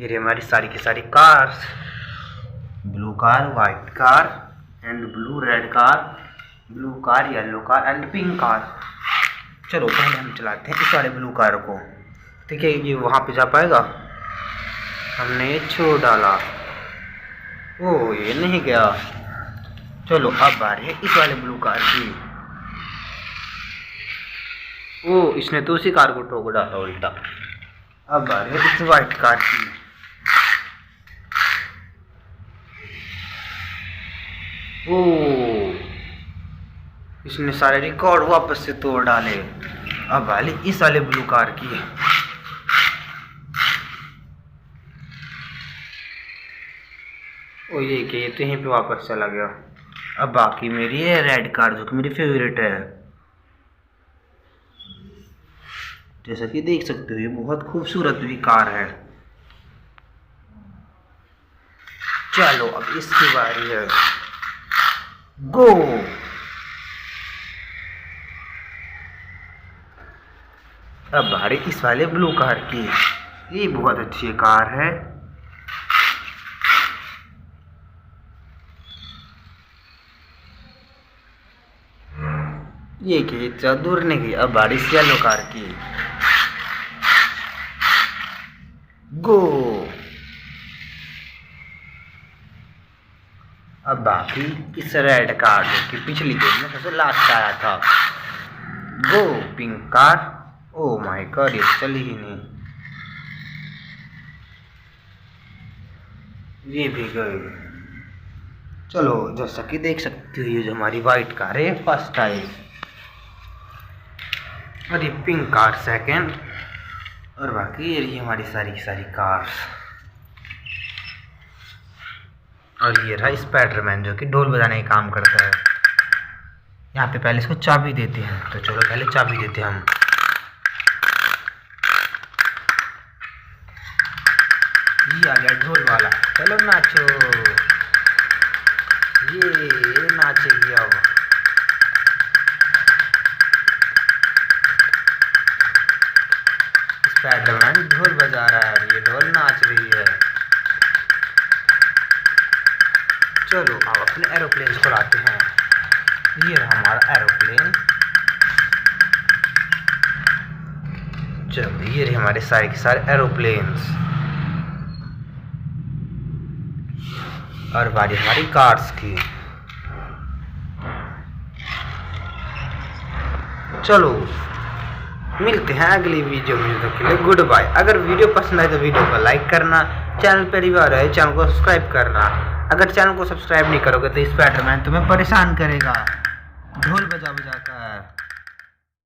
ये रही हमारी सारी की सारी cars, blue car, white car and blue, red car, blue car, yellow car and pink car. चलो पहले हम चलाते हैं इस वाले ब्लू कार को। ठीक है, ये वहाँ पे जा पाएगा? हमने छोड़ डाला। ओ ये नहीं गया। चलो अब बारी है इस वाले ब्लू कार की। ओ इसने तो उसी कार को ठोक डाला उल्टा। अब बारी है इस वाइट कार की। ओ इसने सारे रिकॉर्ड वापस से तोड़ डाले। अब वाली इस वाले ब्लू कार की। ओ ये कि तो यहीं पे वापस चला गया। अब बाकी मेरी है रेड कार, जो कि मेरी फेवरेट है। जैसा कि देख सकते हो ये बहुत खूबसूरत भी कार है। चलो अब इसकी बारी है। गो। अब बारी इस वाले ब्लू कार की। ये बहुत अच्छी कार है। ये कि दूर नहीं गई। अब बारी इस येलो कार की। गो। अब बाकी इस रेड कार, जो कि पिछली गेम में सबसे लास्ट आया था। Go pink car. Oh my god, ये चली ही नहीं। ये भी गई। चलो जैसा कि देख सकते हो ये जो हमारी वाइट कार है फर्स्ट आई, और ये पिंक कार सेकंड, और बाकी ये रही हमारी सारी की सारी कार्स। और ये रहा स्पाइडरमैन, जो कि ढोल बजाने का काम करता है। यहाँ पे पहले इसको चाबी देते हैं, तो चलो पहले चाबी देते हैं हम। ये आ गया ढोल वाला, चलो नाचो। ये नाचेगी अब। स्पाइडरमैन ढोल बजा रहा है, ये ढोल नाच रही है। चलो अब अपने एरोप्लेन को लाते हैं। ये रहा हमारा एरोप्लेन। चलो ये रहे हमारे सारे के सारे एरोप्लेन्स। और बारी हमारी कार्स की। चलो मिलते हैं अगली वीडियो में, तब के लिए गुड बाय। अगर वीडियो पसंद आए तो वीडियो को लाइक करना, चैनल पर रिव्यू है चैनल को सब्सक्राइब करना। अगर चैनल को सब्सक्राइब नहीं करोगे तो स्पाइडरमैन तुम्हें परेशान करेगा ढोल बजा बजा कर।